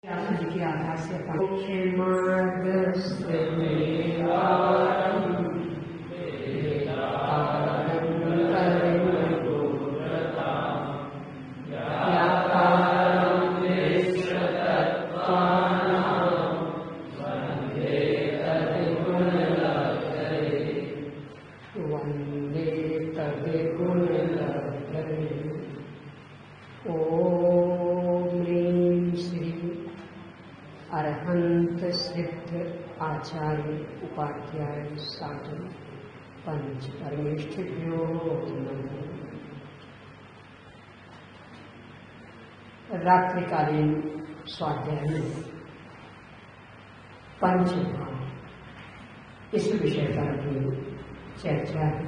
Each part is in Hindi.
जी के आधार से वंदे तद्गुण ओम ह्रीं श्री अरहंत सिद्ध आचार्य उपाध्याय साधु पंच परमेष्ठिभ्यो नमः। रात्रिकालीन स्वाध्याय में पंचभाव इस विषय पर भी चर्चा है।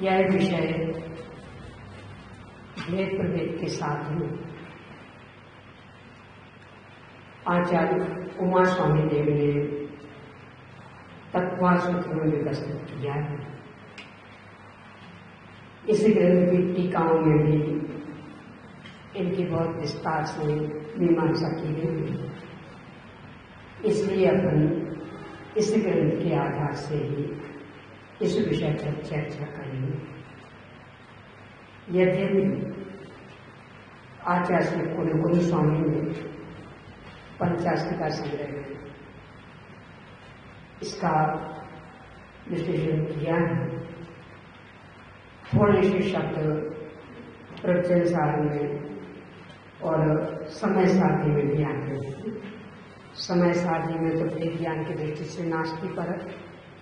यह विषय भेद प्रभेद के साथ में आचार्य उमा स्वामी देव ने तत्वार सूत्र में विकसित किया है। इस ग्रंथ की टीकाओं में भी इनकी बहुत विस्तार से मीमांसा की गई है। इसलिए अपन इस ग्रंथ के आधार से ही इस विषय पर चर्चा करेंगे। यद्यपि आचार्य श्री कुलगुरु स्वामी ने पंचास्तिका संग्रह में इसका विश्लेषण किया है। थोड़े से शब्द प्रवचन सार में और समय सारणी में भी आते हैं। समय सारणी में तो विज्ञान की दृष्टि से नास्ति परक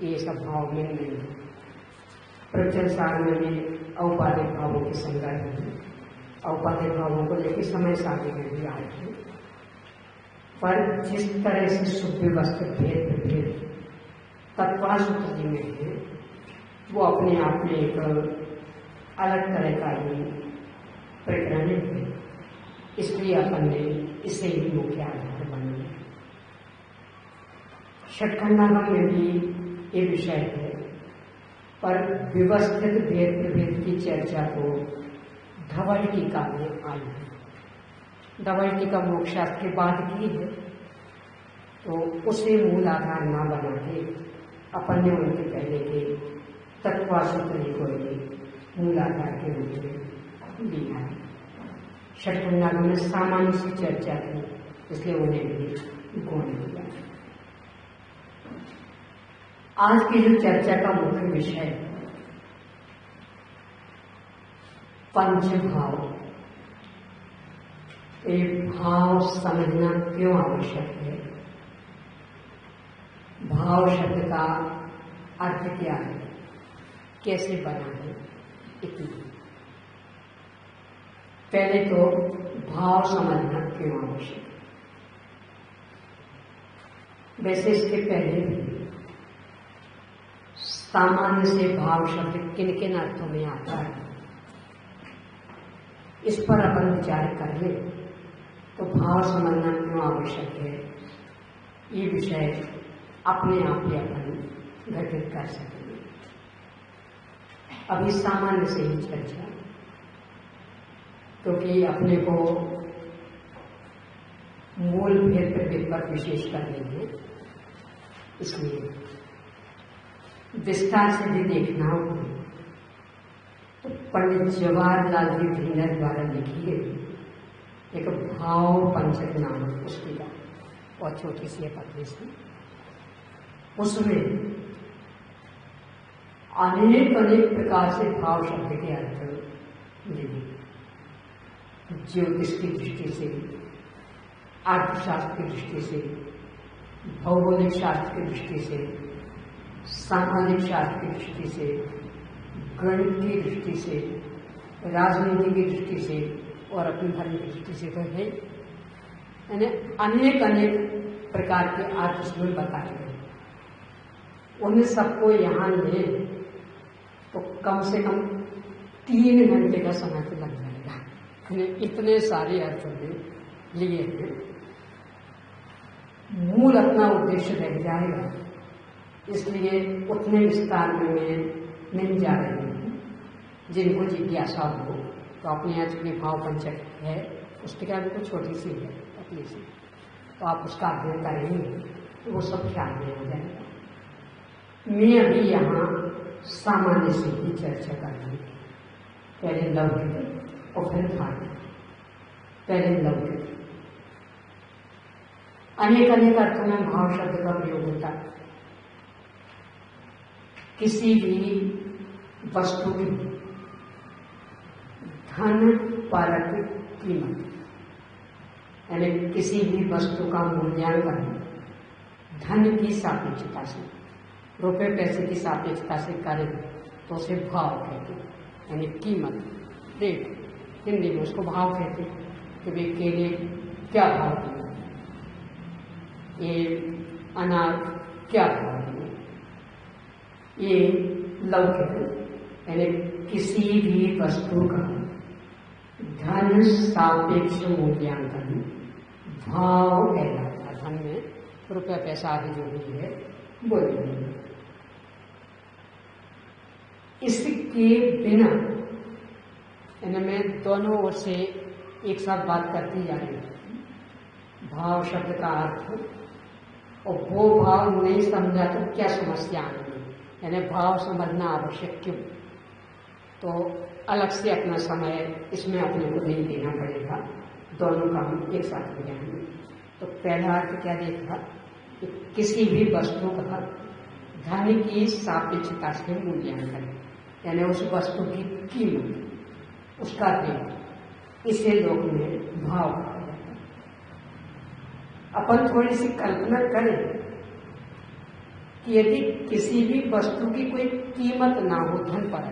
ये सब भाव में नहीं है। प्रवचन सार में भी औपाधिक भावों के संग्रह है। औपाधिक भावों को लेकर समय सारणी में भी आए हैं। पर जिस तरह से सुव्यवस्थित भेद प्रभेद तत्वार सूत्र जी में है, वो अपने आप में एक अलग तरह का ही प्रकरण है। इसलिए अपन ने इसे ही मुख्य आधार बनाया। षटखंडागम में भी ये विषय है, पर व्यवस्थित भेद प्रभेद की चर्चा को धवल टीका में आई है। धवल टीका मोक्षशास्त्र के बाद की है, तो उसे मूल आधार ना बना के अपन ने उनके पहले के तत्वार सूत्र को ही मूल आधार के रूप में लिया है। षटखंडागम में सामान्य सी चर्चा थी, इसलिए उन्हें भी गौण किया। आज की जो चर्चा का मुख्य विषय पंचभाव, ये भाव समझना क्यों आवश्यक है, भाव शब्द का अर्थ क्या है, कैसे बना है, इतनी। पहले तो भाव समझना क्यों आवश्यक है। वैसे इसके पहले सामान्य से भाव शब्द किन किन अर्थों में आता है, इस पर अपन विचार कर ले तो भाव समझना क्यों आवश्यक है, ये विषय अपने आप ही अपन घटित कर सकेंगे। अभी सामान्य से ही चर्चा, क्योंकि अपने को मूल भेद प्रभेद पर विशेष कर लेंगे, इसलिए विस्तार से भी देखना हो तो पंडित जवाहरलाल जी भिंडर द्वारा लिखी गई एक भाव पंचक नामक पुस्तिका और छोटी सी पत्री से, उसमें अनेक अनेक प्रकार से भाव शब्द के अर्थ दिए। ज्योतिष की दृष्टि से, अर्थशास्त्र की दृष्टि से, भौगोलिक शास्त्र की दृष्टि से, सामाजिक शास्त्र की दृष्टि से, गणित की दृष्टि से, राजनीति की दृष्टि से और अपनी धर्म की दृष्टि से तो है। यानी अनेक अनेक प्रकार के अर्थ उसमें बताए गए। उन सबको यहाँ ले तो कम से कम 3 घंटे का समय तो लग जाएगा। यानी इतने सारे अर्थ लिए हैं, मूल अपना उद्देश्य रह जाएगा। इसलिए उतने विस्तार में मैं नहीं जा रही हूँ। जिनको जिज्ञासा हो तो अपने यहाँ चूंकि भाव पंचक है, पुस्तिका भी कुछ छोटी सी है अपनी सी, तो आप उसका अध्ययन करेंगे तो वो सब ख्याल में आ जाएगा। मैं अभी यहाँ सामान्य से ही चर्चा करूँगी, पहले लौकिक और फिर धार्मिक। पहले लौकिक। अनेक अनेक अर्थों में भाव शब्द का प्रयोग होता है। किसी भी वस्तु की धन परक कीमत, यानी किसी भी वस्तु का मूल्यांकन धन की सापेक्षता से, रुपए पैसे की सापेक्षता से करें तो उसे भाव कहते हैं, यानी कीमत, रेट। हिंदी में उसको भाव कहते हैं कि वे केले क्या भाव दिए, ये अनार क्या भाव दिए। ये लौकिक, यानी किसी भी वस्तु का धन सापेक्ष मूल्यांकन भाव कहलाता है। धन में रुपया पैसा आदि जो भी है बोलेंगे। इसके बिना इनमें दोनों ओर से एक साथ बात करती जा रही है। भाव शब्द का अर्थ और वो भाव नहीं समझा तो क्या समस्या आएगी, यानी भाव समझना आवश्यक क्यों। तो अलग से अपना समय इसमें अपने को नहीं देना पड़ेगा, दोनों काम एक साथ हो जाएंगे। तो पहला अर्थ क्या देखा कि किसी भी वस्तु का धन की सापेक्षता से मूल्यांकन, यानी उस वस्तु की कीमत, उसका रेट, इसे लोग में भाव कहा जाता है। अपन थोड़ी सी कल्पना करें कि यदि किसी भी वस्तु की कोई कीमत ना हो धन पर,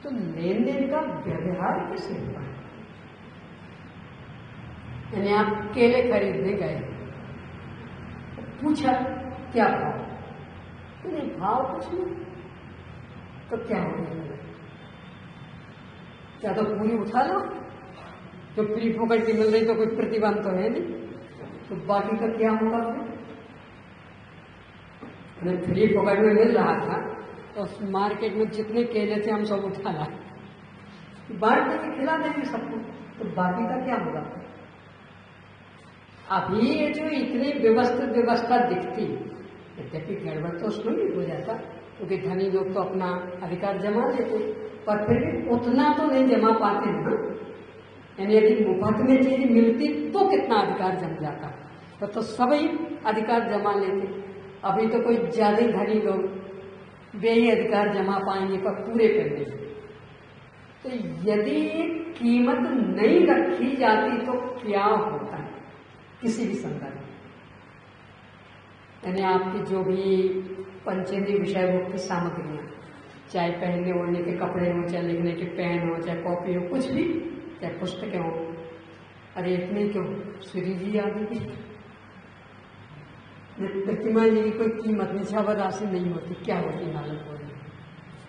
तो लेन देन का व्यवहार कैसे होगा। यानी आप केले खरीदने गए, पूछा क्या भाव, तो नहीं भाव कुछ नहीं, तो क्या होगा, क्या तो पूरी उठा लो, जो फ्री फोकट की मिल रही तो कोई प्रतिबंध तो है नहीं, तो बाकी का क्या होगा फिर। फ्री फोकट में मिल रहा था तो उस मार्केट में जितने केले थे हम सब उठा लाए, बांट देंगे, खिला देंगे सबको, तो बाकी का क्या होगा। अभी ये जो इतनी व्यवस्थित व्यवस्था दिखती, यद्यपि गड़बड़ तो उसमें भी हो जाता, क्योंकि धनी लोग तो अपना अधिकार जमा लेते, पर फिर भी उतना तो नहीं जमा पाते ना। यानी यदि मुफ्त में चीज मिलती तो कितना अधिकार जम जाता, तो सभी अधिकार जमा लेते। अभी तो कोई ज्यादा धनी लोग वे ही अधिकार जमा पाएंगे पर पूरे करने। तो यदि कीमत नहीं रखी जाती तो क्या होता है किसी भी संदर्भ में, यानी आपकी जो भी पंचेंद्रिय विषय भोग की सामग्रियां, चाहे पहनने ओढ़ने के कपड़े हो, चाहे लिखने के पेन हो, चाहे कॉपी हो, कुछ भी, चाहे पुस्तकें हो, अरे इतने क्यों श्री जी आदि की प्रतिमा जी की कोई कीमत निछावर राशि नहीं होती, क्या होती हालत हो रही।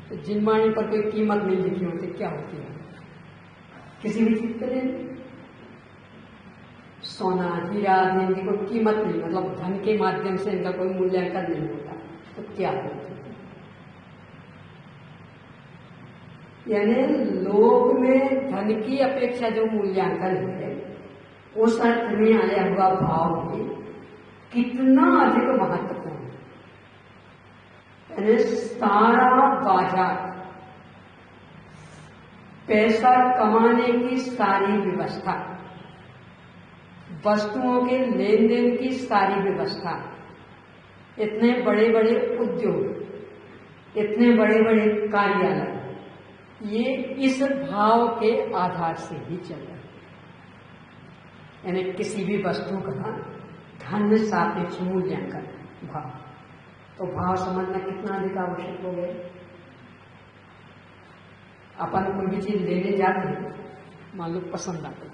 तो जिनमानी पर कोई कीमत नहीं लिखी होती, क्या होती है किसी भी चीज पर नहीं। सोना हीरा आदि इनकी कोई कीमत नहीं, मतलब धन के माध्यम से इनका कोई मूल्यांकन नहीं होता, तो क्या होता। यानी लोग में धन की अपेक्षा जो मूल्यांकन है उस अर्थ में आया हुआ भाव भी कितना अधिक महत्वपूर्ण है। यानी सारा बाजार, पैसा कमाने की सारी व्यवस्था, वस्तुओं के लेन देन की सारी व्यवस्था, इतने बड़े बड़े उद्योग, इतने बड़े बड़े कार्यालय, ये इस भाव के आधार से ही चल रहा है। यानी किसी भी वस्तु का धन सापेक्ष मूल्यांकन भाव, तो भाव समझना कितना अधिक आवश्यक हो गया। अपन कोई भी चीज लेने जाते हैं, मान लो पसंद आते,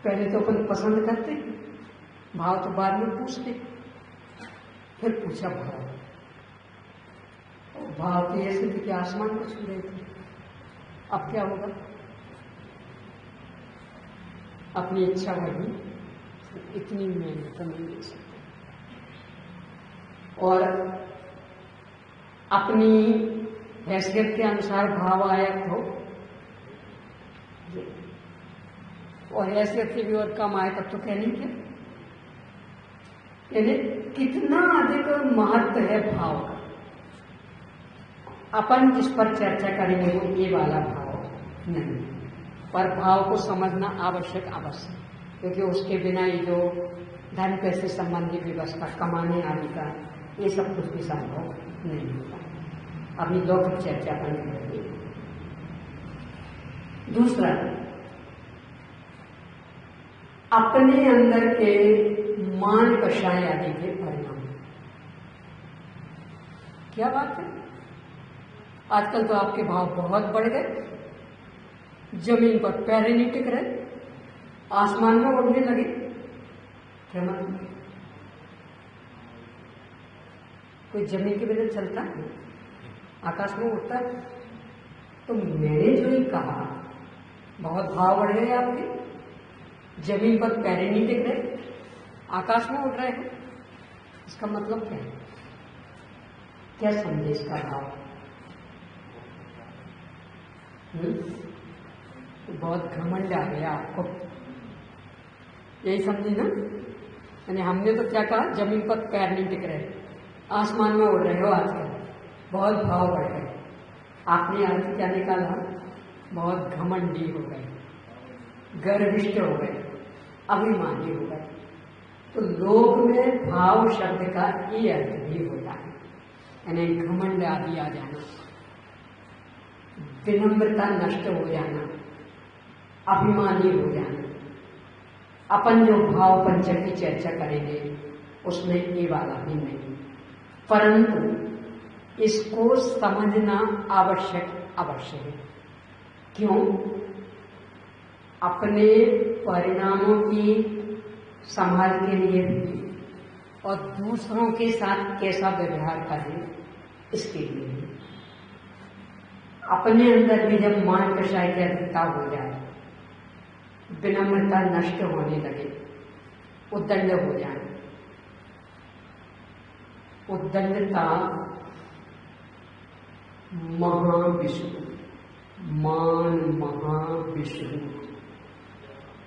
पहले तो अपन पसंद करते, भाव तो बाद में पूछते, फिर पूछा भाव, भाव की ऐसे थे कि आसमान को छू रहे थे। अब क्या होगा, अपनी इच्छा होगी, इतनी मेहनत तो नहीं ले सकते, और अपनी हैसियत के अनुसार भाव आयत हो, और हैसियत से भी और कम आए तब तो कहने क्या, यानी कितना अधिक महत्व है भाव का। अपन जिस पर चर्चा करेंगे वो ये वाला भाव नहीं, पर भाव को समझना आवश्यक अवश्य, क्योंकि उसके बिना ये जो धन पैसे संबंधी व्यवस्था, कमाने आदि का, ये सब कुछ भी संभव नहीं होता। अपनी लौकिक चर्चा अपन करेंगे। दूसरा, अपने अंदर के मान कषाय आदि के परिणाम। क्या बात है, आजकल तो आपके भाव बहुत बढ़ गए, जमीन पर पैर नहीं टिक रहे, आसमान में उड़ने लगे। क्या मतलब, कोई जमीन के बिना चलता है, आकाश में उड़ता है? तो मैंने जो ही कहा, बहुत भाव बढ़ गए आपके, जमीन पर पैर नहीं टिक रहे, आकाश में उड़ रहे हैं। इसका मतलब क्या है, क्या समझे इसका भाव? तो बहुत घमंड आ गया आपको, यही समझी ना? यानी हमने तो क्या कहा, जमीन पर पैर नहीं टिक रहे, आसमान में उड़ रहे हो आजकल, बहुत भाव बढ़ गए। आपने आज क्या निकाला, बहुत घमंडी हो गए, गर्विष्ठ हो गए, अभिमानी हो गए। तो लोक में भाव शब्द का ये अर्थ भी होता है, यानी घमंड आदि आ जाना, विनम्रता नष्ट हो जाना, अभिमानी हो जाना। अपन जो भाव पंचक की चर्चा करेंगे उसमें ये वाला भी नहीं, परंतु इसको समझना आवश्यक अवश्य है। क्यों? अपने परिणामों की संभाल के लिए भी, और दूसरों के साथ कैसा व्यवहार करें इसके लिए भी। अपने अंदर भी जब मान कषाय की अधिकता हो जाए, विनम्रता नष्ट होने लगे, उद्दंड हो जाए, उद्दंडता महाविष्णु, मान महाविष्णु,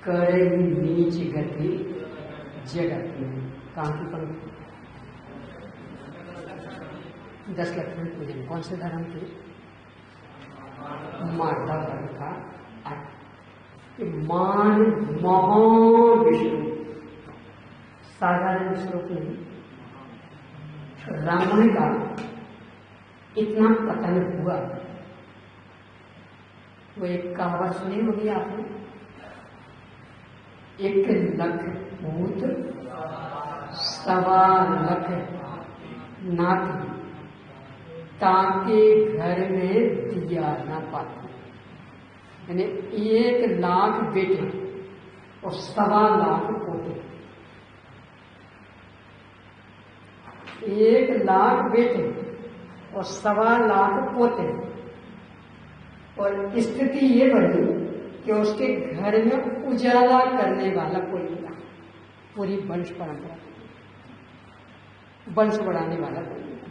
कर नीच गति जगत में। कहाँ की पंक्ति? 10 लक्षण पूजन कौन से धर्म की? माधव धर्म का अर्थ मान महाविष्णु, साधारण श्लोक नहीं। रावण का इतना पतन हुआ, वो एक कहावत सुनी होगी आपने, 1 लाख भूत 1.25 लाख नाती, ताके घर में दिया न पाती। यानी 1 लाख बेटे और 1.25 लाख पोते, 1 लाख बेटे और 1.25 लाख पोते, और स्थिति ये बनी कि उसके घर में उजाला करने वाला कोई नहीं था, पूरी वंश परंपरा, वंश बढ़ाने वाला कोई नहीं था।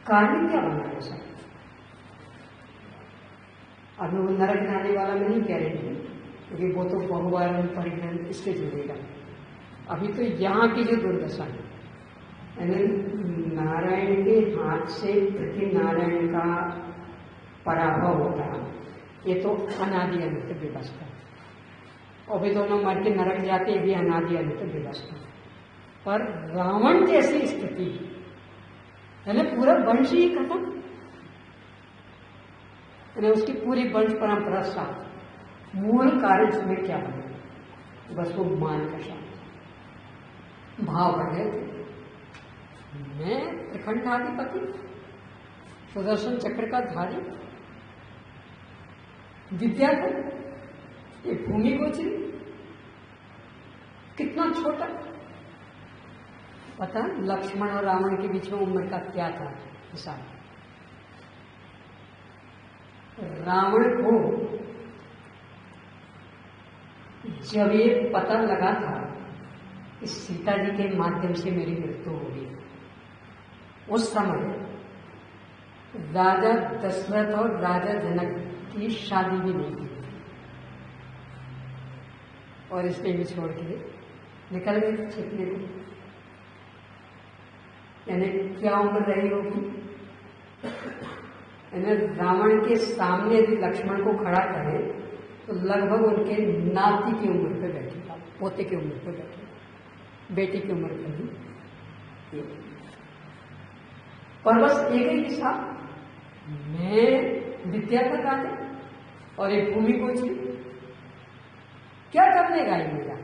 कारण क्या बना ऐसा? अभी वो नरक जाने वाला मैं नहीं कह रही हूँ, क्योंकि वो तो बहुवार परिग्रहण इससे जुड़ेगा। अभी तो यहाँ की जो दुर्दशा है, यानी नारायण के हाथ से पृथ्वी नारायण का पराभव होता है, ये तो अनादि अनंत व्यवस्था है। और भी दोनों मर के नरक जाते, ये भी अनादि अनंत व्यवस्था। पर रावण जैसी स्थिति, यानी पूरा वंश ही खत्म, यानी उसकी पूरी वंश परंपरा साथ। मूल कार्य इसमें क्या बना? बस वो मान का शांत भाव बढ़ गए थे। मैं त्रिखंडाधिपति, सुदर्शन चक्र का धारी, विद्याधर, ये भूमि गोचरी, कितना छोटा। पता लक्ष्मण और रावण के बीच में उम्र का क्या था हिसाब? रावण को जब ये पता लगा था कि सीता जी के माध्यम से मेरी मृत्यु होगी, उस समय राजा दशरथ और राजा जनक की शादी भी नहीं हुई और इसने भी छोड़ के निकल गए छिपने को। यानी क्या उम्र रही होगी? यानी रावण के सामने यदि लक्ष्मण को खड़ा करे तो लगभग उनके नाती की उम्र पे बैठेगा, पोते की उम्र पे बैठेगा, बेटी की उम्र पे नहीं। पर बस एक ही दिशा, मैं विद्या का राजा और एक भूमि को छी, क्या कर लेगा ये मेरा?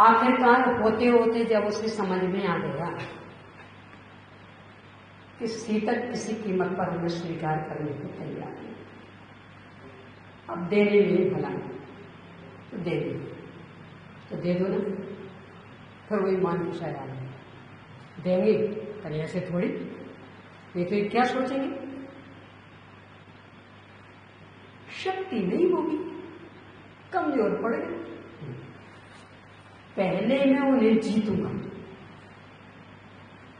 आखिरकार होते होते जब उसे समझ में आ गया कि सीता किसी कीमत पर हमें स्वीकार करने को तैयार है, अब देने में भला तो दे दो, तो दे दो ना। फिर वही मान के शायद देंगे, पर ऐसे थोड़ी, नहीं तो ये क्या सोचेंगे? शक्ति नहीं होगी, कमजोर पड़ गए, पहले मैं उन्हें जीतूंगा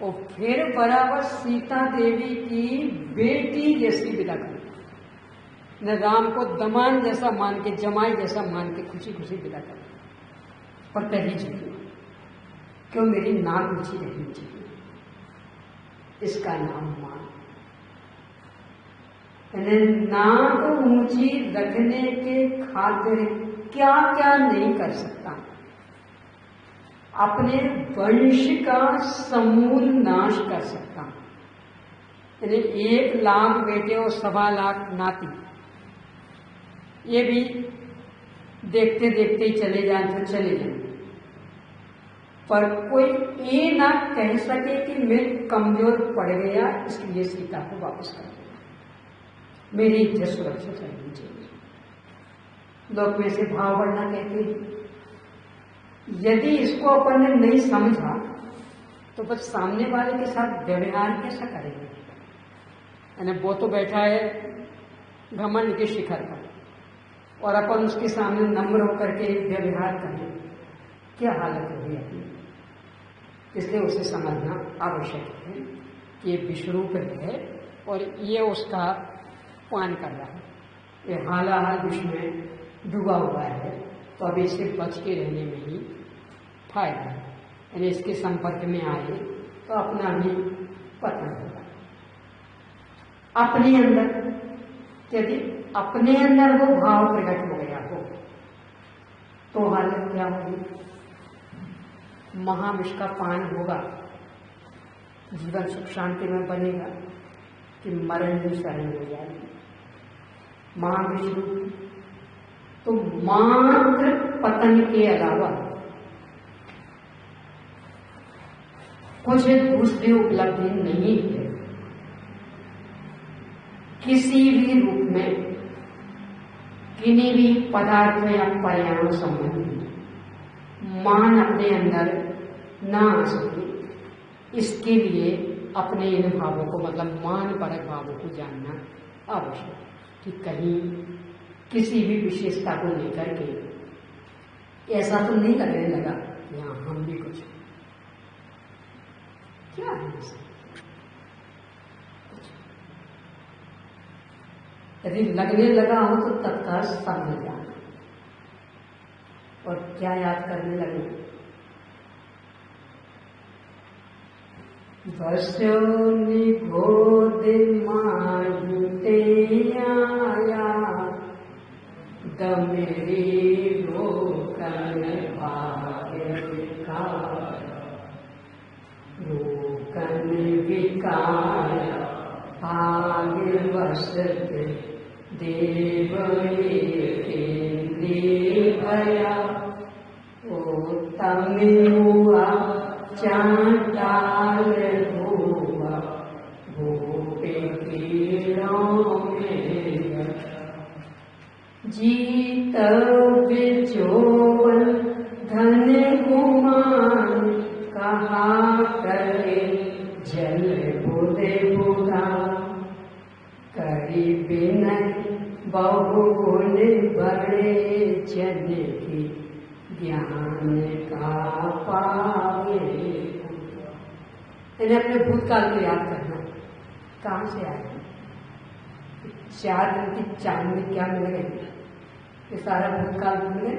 और फिर बराबर सीता देवी की बेटी जैसी विदा करूंगा, न राम को दमान जैसा मान के, जमाई जैसा मान के खुशी खुशी विदा करूंगा, पर पहले जीतूंगा। क्यों? मेरी नाक ऊंची रहनी चाहिए, इसका नाम मान। नाक ऊंची रखने के खातिर क्या क्या नहीं कर सकता, अपने वंश का समूल नाश कर सकता। यानी 1 लाख बेटे और 1.25 लाख नाती, ये भी देखते देखते ही चले जाए तो चले जाए, पर कोई ये ना कह सके कि मैं कमजोर पड़ गया इसलिए सीता को वापस कर दिया, मेरी इज्जत सुरक्षित रहनी चाहिए। लोग में से भाव बढ़ना कहते हैं। यदि इसको अपन ने नहीं समझा तो बस सामने वाले के साथ व्यवहार कैसा करेंगे? यानी वो तो बैठा है घमंड के शिखर पर और अपन उसके सामने नम्र होकर के व्यवहार करें, क्या हालत होगी अपनी? इसलिए उसे समझना आवश्यक है कि ये विश्वरूप है और ये उसका पान कर रहा है, ये हालाहाल विश्व में डूबा हुआ है, तो अभी इसे बच के रहने में ही फायदा है। यानी इसके संपर्क में आए तो अपना भी पतन होगा। अपने अंदर यदि अपने अंदर वो भाव प्रकट हो गया हो तो हालत क्या होगी? महाविष का पान होगा, जीवन सुख शांति में बनेगा कि मरण ही शरण हो जाएगी। महाविष्णु तो मात्र पतन के अलावा कुछ दूसरी उपलब्धि नहीं है। किसी भी रूप में किन्हीं भी पदार्थ या पर्यावरण संबंधी मान अपने अंदर ना आ सके, इसके लिए अपने इन भावों को, मतलब मान परक भावों को जानना आवश्यक है कि कहीं किसी भी विशेषता को लेकर के ऐसा तो नहीं लगने लगा कि हाँ हम भी कुछ, क्या है इसे? यदि लगने लगा हो तो तत्काल समझ जाना। और क्या याद करने लगे? वर्षों गोद मांगते आया, दमेरी रोकन भाग्य विकार, रोकन विकार भाग्य वसत देव भया, ओ तमे हुआ चांडाल हुआ, भूपे कीड़ों में जीत बिचोवन धन गुमान, कहा करे जल बुदे बुदा, करी बिनय बहुगुण बड़े जन की, ज्ञान का पावे। इन्हें अपने भूतकाल को याद करना। कहाँ से आए? 4 दिन की चांद में क्या मिल गई? ये सारा भूतकाल भूल गए?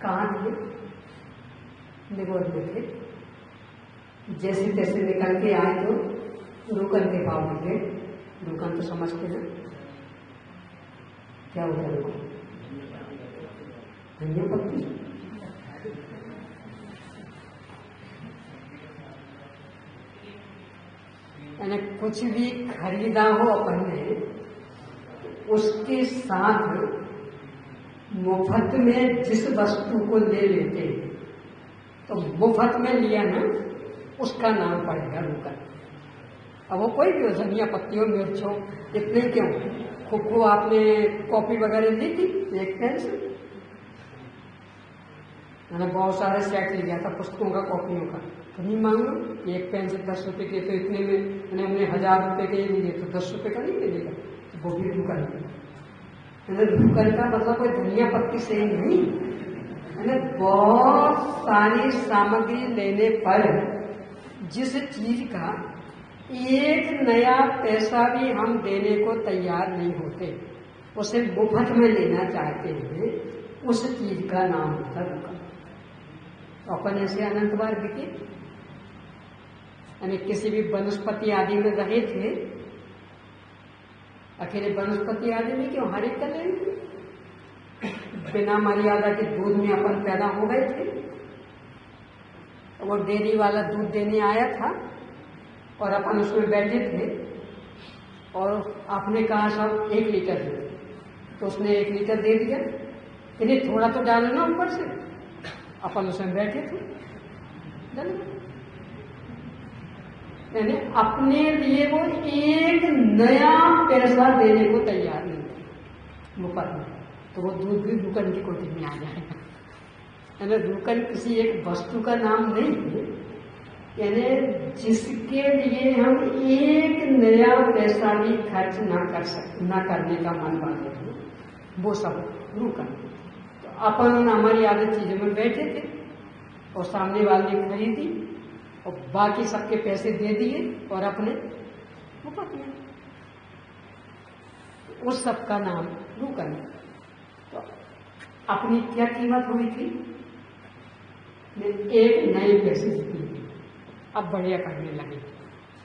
कहाँ थे? निगोद में थे। जैसे तैसे निकल के आए तो रुकन के भाव में थे। रुकन तो समझते ना क्या होता है? रुकन धनिया पत्ती। यानी कुछ भी खरीदा हो अपन ने, उसके साथ मुफ्त में जिस वस्तु को ले लेते हैं तो मुफ्त में लिया ना, उसका नाम पड़ेगा रुकन। अब वो कोई भी हो, धनिया पत्ती हो, मिर्च हो, इतने क्यों? खुद आपने कॉपी वगैरह ली थी एक पेन से, मैंने बहुत सारे सेट लिया था पुस्तकों का, कॉपियों का, तो नहीं मांगो एक पेन से 10 रुपए के, तो इतने में मैंने अपने 1000 रुपए के लिए तो 10 रुपए का नहीं मिलेगा, तो वो भी रुकन। रुकन का मतलब कोई धनिया पत्ती से ही नहीं, बहुत सारी सामग्री लेने पर जिस चीज का एक नया पैसा भी हम देने को तैयार नहीं होते, उसे मुफ्त में लेना चाहते हैं, उस चीज का नाम होता रुकन। तो अपन ऐसे अनंत बार बिके, यानी किसी भी वनस्पति आदि में रहे थे, अकेले वनस्पति आदि में क्यों, हर एक कर लेंगे। बिना मर्यादा के दूध में अपन पैदा हो गए थे। वो डेयरी वाला दूध देने आया था और अपन उसमें बैठे थे और आपने कहा सब 1 लीटर दे, तो उसने 1 लीटर दे दिया। इन्हें थोड़ा तो डालो ना ऊपर से, अपन उसमें बैठे थे। यानी अपने लिए वो एक नया पैसा देने को तैयार नहीं थे मुफ्त में, तो वो दूध भी रुकन की कोटि में आ जाएगा। यानी रुकन किसी एक वस्तु का नाम नहीं है, यानी जिसके लिए हम एक नया पैसा भी खर्च ना करने का मन वाले हैं, वो सब रुकन। तो अपन हमारी आधी चीजों में बैठे थे और सामने वाले ने खरीदी और बाकी सबके पैसे दे दिए और अपने मुफ्त में, उस सब का नाम रुकन। तो अपनी क्या कीमत हुई थी? एक नए पैसे जीती, अब बढ़िया करने लगे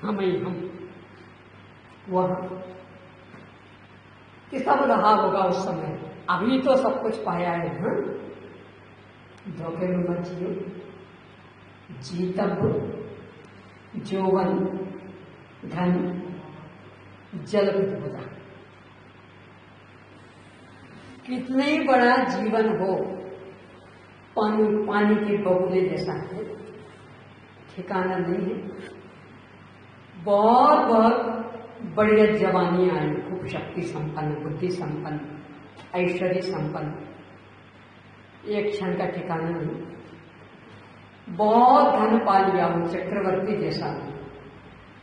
हम वह कि सब रहा होगा उस समय। अभी तो सब कुछ पाया है, हाँ? धोखे में मत जियो, जीतब जौवन धन जल विद्युता। कितने ही बड़ा जीवन हो, पानी के बबूले जैसा है, ठिकाना नहीं है। बहुत बढ़िया जवानी आई, खूब शक्ति संपन्न, बुद्धि संपन्न, ऐश्वर्य संपन्न, एक क्षण का ठिकाना नहीं। बहुत धन पा लिया हूं, चक्रवर्ती जैसा,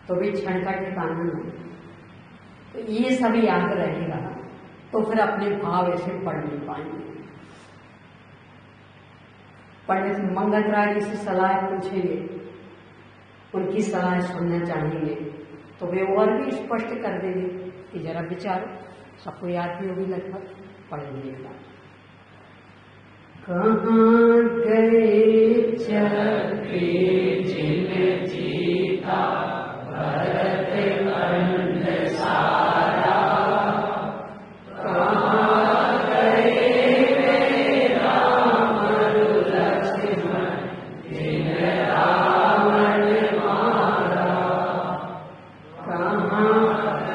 तो भी क्षण का ठिकाना नहीं। तो ये सब याद रहेगा तो फिर अपने भाव ऐसे पढ़ नहीं पाएंगे। पंडित मंगत राय जी से सलाह पूछेंगे, उनकी सलाह सुनना चाहेंगे, तो वे और भी स्पष्ट कर देंगे कि जरा विचारो, सबको याद भी होगी लगभग, पढ़ेंगे। कहाँ गए चक्री जिन जीता भरत खंड सारा, कहाँ गए वे राम लक्ष्मण जिन रावण मारा, कहाँ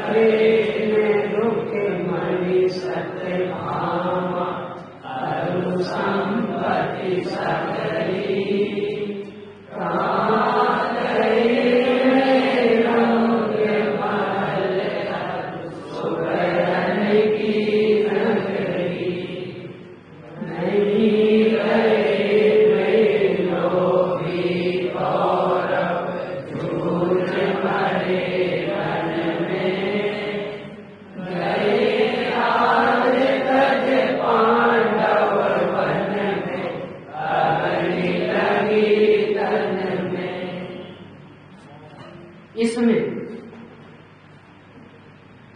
कृष्ण रुक्मिणी सत्यभामा अरु संपत्ति सगरी, कहाँ गए रंग महल सुवर्ण की नगरी, नहीं गए वे लोभी कौरव झूठ मरे रण में, गए राज तज पांडव वन में, अग्नि लगी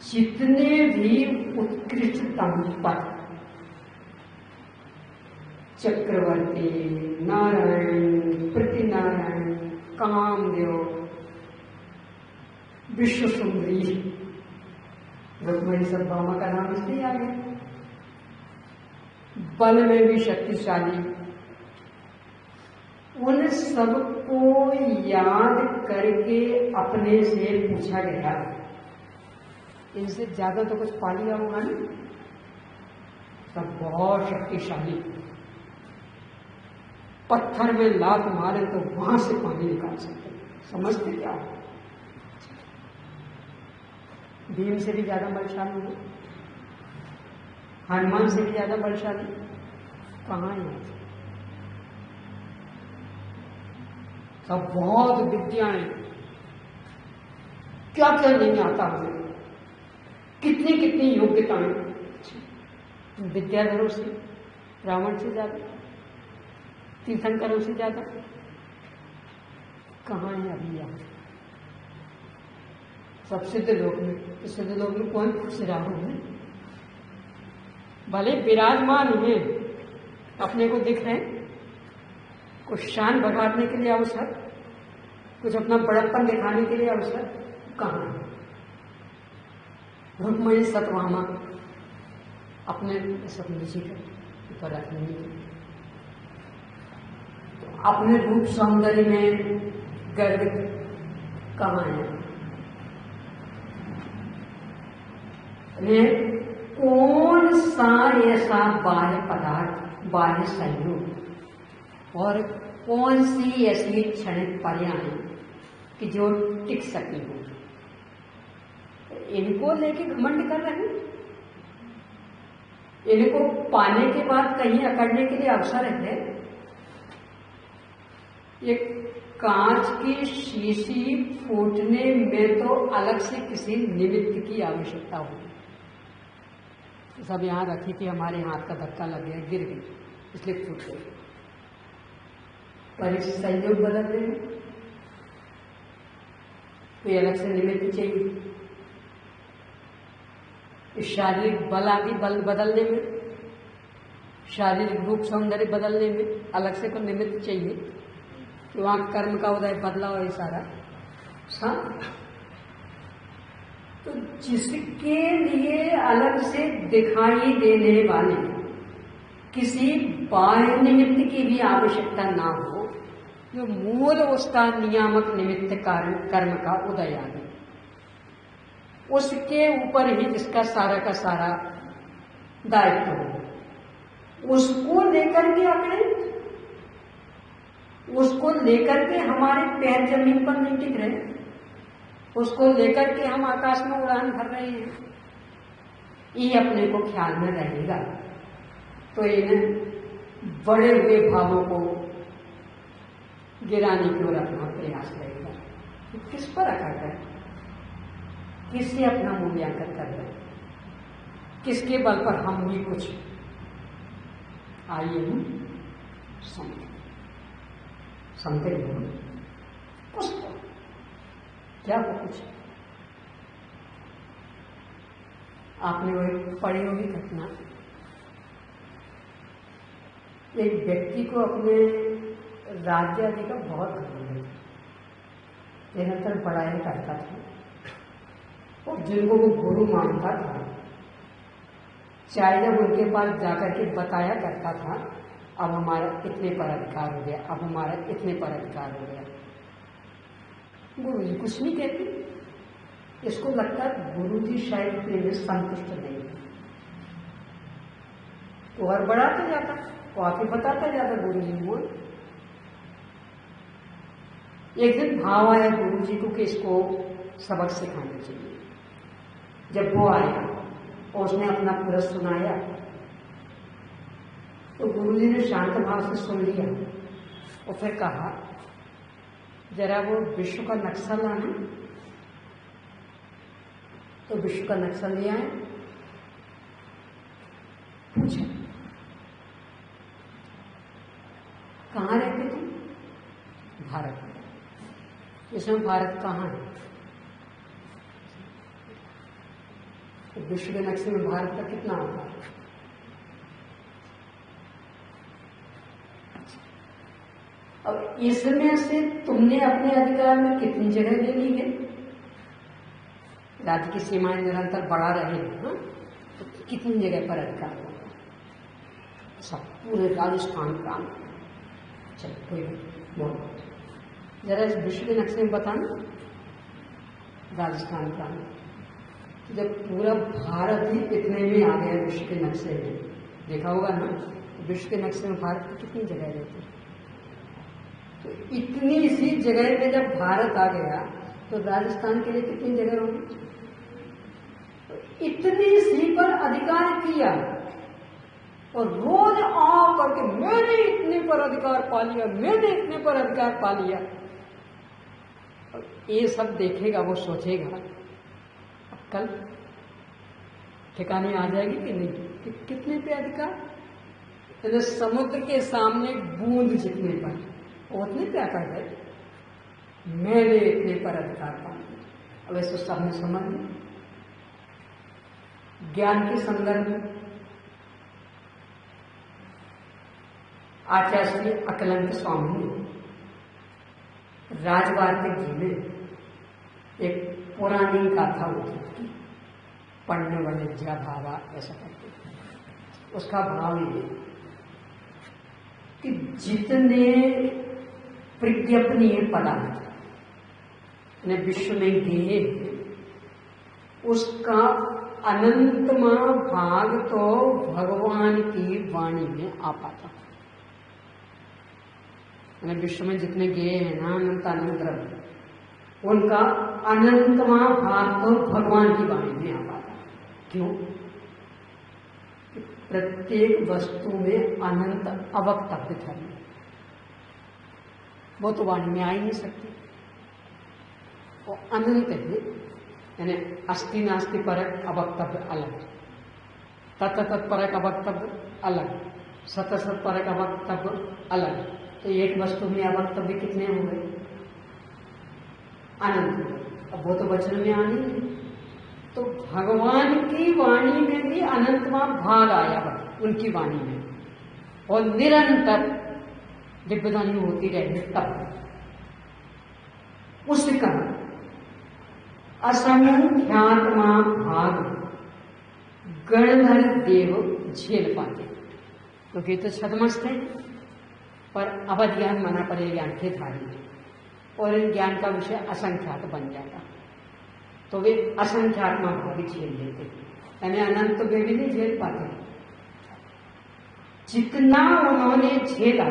जितने भी उत्कृष्टतम पद, चक्रवर्ती, नारायण, प्रतिनारायण, कामदेव, विश्व सुंदरी, रुक्मिणी सत्यभामा का नाम इसलिए आ गया। बल में भी शक्तिशाली, उन सबको याद करके अपने से पूछा गया, इनसे ज्यादा तो कुछ पा लिया होगा ना। सब बहुत शक्तिशाली, पत्थर में लात मारे तो वहां से पानी निकाल सकते, समझते क्या? भीम से भी ज्यादा बलशाली है, हनुमान से भी ज्यादा बलशाली कहाँ है? सब बहुत विद्याएं, क्या क्या नहीं आता हमें, कितनी कितनी योग्यताएं, विद्याधरों से, रावण से ज्यादा, तीर्थंकरों से ज्यादा कहाँ है अभी यहाँ? सब सिद्ध लोक में, तो सिद्ध लोक में कौन खुश रहा है? भले विराजमान है, अपने को दिख रहे हैं, कुछ शान बढ़ाने के लिए अवसर, कुछ अपना बड़प्पन दिखाने के लिए अवसर कहाँ है? रुक्मिणी सत्यभामा अपने सब निजी के ऊपर रखने के, तो अपने रूप सौंदर्य में गर्वित कहाँ है? कौन सा ऐसा बाह्य पदार्थ, बाह्य संयोग और कौन सी ऐसी क्षणिक पर्याय कि जो टिक सकती हो, इनको लेके घमंड कर रहे हैं। इनको पाने के बाद कहीं अकड़ने के लिए अवसर है। ये कांच की शीशी फूटने में तो अलग से किसी निमित्त की आवश्यकता होगी। सब यहां रखी थी, हमारे हाथ का धक्का लग गया, गिर गई, इसलिए फूट गई। पर इस संयोग बदल रहे हैं, कोई अलग से निमित्त चाहिए। इस शारीरिक बल आदि बल बदलने में, शारीरिक रूप सौंदर्य बदलने में अलग से कोई निमित्त चाहिए कि वहां कर्म का उदय बदला हो सारा। तो जिसके लिए अलग से दिखाई देने वाले किसी बाह्य निमित्त की भी आवश्यकता ना हो, जो मूल उसका नियामक निमित्त कर्म का उदय आदि, उसके ऊपर ही जिसका सारा का सारा दायित्व हो, उसको लेकर के अकड़े, उसको लेकर के हमारे पैर जमीन पर नहीं टिक रहे, उसको लेकर के हम आकाश में उड़ान भर रहे हैं, ये अपने को ख्याल में रहेगा तो इन बड़े हुए भावों को गिराने की ओर अपना प्रयास रहेगा। तो किस पर अकड़ रहे, किससे अपना मूल्यांकन कर रहे, किसके बल पर हम भी कुछ, आइए हम समझते कुछ क्या हो, कुछ आपने वो पढ़ी होगी घटना, एक व्यक्ति को अपने राज्य आदि का बहुत घमंड है, निरंतर पढ़ाई करता था और जिनको वो गुरु मानता था, चाहे जब उनके पास जाकर के बताया करता था अब हमारा इतने पर अधिकार हो गया, अब हमारा इतने पर अधिकार हो गया, गुरु जी कुछ नहीं कहते। इसको लगता है गुरु जी शायद इतने में संतुष्ट नहीं, तो और बढ़ाता जाता, तो आके बताता जाता गुरु जी को। एक दिन भाव आया गुरु जी को कि इसको सबक सिखाना चाहिए। जब वो आया और उसने अपना पूरा सुनाया तो गुरु जी ने शांत भाव से सुन लिया और फिर कहा जरा वो विश्व का नक्शा लाना, तो विश्व का नक्शा ले आए, पूछा कहाँ रहते थे? भारत में। इसमें भारत कहाँ है? तो विश्व के नक्शे में भारत का कितना होगा? अब इसमें से तुमने अपने अधिकार में कितनी जगह ले ली है? राज्य की सीमाएं निरंतर बढ़ा रहे हैं, हाँ? तो कितनी जगह पर अधिकार होगा? सब पूरे राजस्थान प्रांत। चलो कोई बहुत जरा इस विश्व के नक्शे में बताना। राजस्थान प्रांत जब पूरा भारत ही इतने में आ गया विश्व के नक्शे में, देखा होगा ना विश्व के नक्शे में भारत की कितनी जगह रहती है। तो इतनी सी जगह में जब भारत आ गया तो राजस्थान के लिए कितनी जगह होगी? इतनी सी पर अधिकार किया और रोज आ करके मैंने इतने पर अधिकार पा लिया, मैंने इतने पर अधिकार पा लिया। और ये सब देखेगा, वो सोचेगा कल ठिकाने आ जाएगी कि नहीं कि कितने पे अधिकार? तो समुद्र के सामने बूंद जितने पर, वो उतने पे आकर गए, मैंने इतने पर अधिकार पा लिया। अब ऐसे सबने समझ लिया। ज्ञान के संदर्भ में आचार्य श्री अकलंक स्वामी ने राजवार्तिक जी में एक पुरानी गाथा उद्धृत की, पढ़ने वाले ज्या भावा ऐसा करते। उसका भाव ये कि जितने प्रज्ञापनीय पदार्थ ने विश्व में दिए उसका अनंतमा भाग तो भगवान की वाणी में आ पाता। विश्व में जितने गेय हैं ना अनंत अनंत द्रव्य, उनका अनंतमा भाग तो भगवान की वाणी में आ पाता। क्यों? प्रत्येक वस्तु में अनंत अवक्तव्य धर्म, वो तो वाणी में आ ही नहीं सकती। वो अनंत है, यानी अस्ति नास्ति परक अवक्तव्य अलग, तत् तत्परक अवक्तव्य अलग, सत सत परक अवक्तव्य अलग। तो एक वस्तु में अवक्तव्य कितने हो गए? अनंत। अब वो तो वचन में आनी है, तो भगवान की वाणी में भी अनंतवा भाग आया उनकी वाणी में, और निरंतर दिव्यवाणी होती रही। तब उसका असंख्यात्मा भाग गणधर देव झेल पाते, क्योंकि तो छदमस्त है पर अवध ज्ञान मना पड़े ज्ञान के धारी, और इन ज्ञान का विषय असंख्यात बन जाता, तो वे असंख्यात्मा भाग झेल लेते, यानी अनंत वे भी नहीं झेल पाते। जितना उन्होंने झेला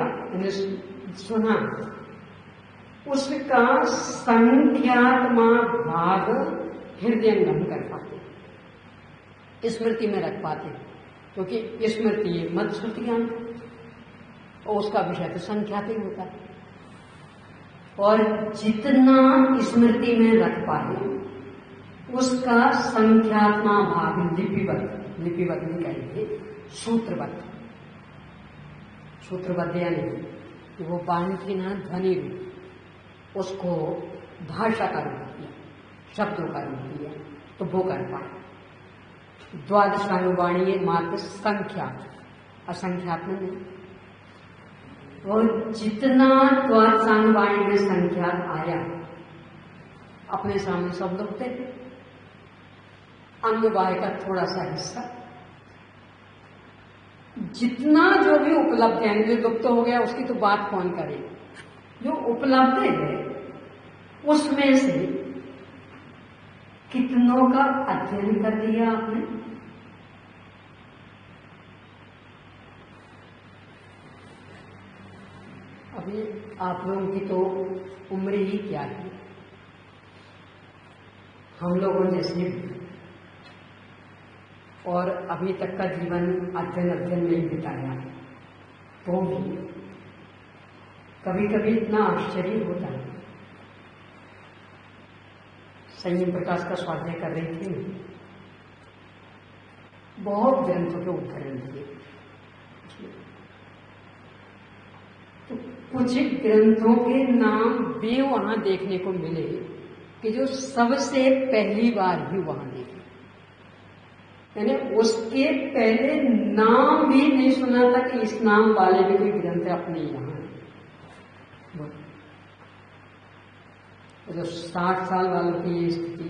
सुना उसका संख्यात्मा भाग हृदयंगम कर पाते, स्मृति में रख पाते, क्योंकि स्मृति ये मत श्रुति ज्ञान और उसका विषय तो संख्यात ही होता है। और जितना स्मृति में रख पाए उसका संख्यात्मा भाग लिपिबद्ध, लिपिबद्ध नहीं कहेंगे, सूत्रबद्ध, सूत्रबद्ध यानी वो वाणी की ना ध्वनि रूप, उसको भाषा का रूप दिया, शब्दों का रूप दिया, तो वो कर पाए। द्वादशानुवाणी मात्र संख्यात, असंख्यात में नहीं। और जितना द्वादशानुवाणी में संख्यात आया अपने सामने सब लोग थे, अंगवाय का थोड़ा सा हिस्सा, जितना जो भी उपलब्ध है, जो लुप्त हो गया उसकी तो बात कौन करे, जो उपलब्ध है उसमें से कितनों का अध्ययन कर दिया आपने? अभी आप लोगों की तो उम्र ही क्या है, हम लोगों जैसे, और अभी तक का जीवन अध्ययन में ही बिताया, तो भी कभी कभी इतना आश्चर्य होता है। संयम प्रकाश का स्वाध्याय कर रही थी, बहुत ग्रंथों के उद्धरण दिए, तो कुछ ग्रंथों के नाम भी वहां देखने को मिले कि जो सबसे पहली बार ही वहां देखे, यानी उसके पहले नाम भी नहीं सुना था कि इस नाम वाले भी कोई ग्रंथ अपने यहाँ है। जो 60 साल वालों की ये स्थिति,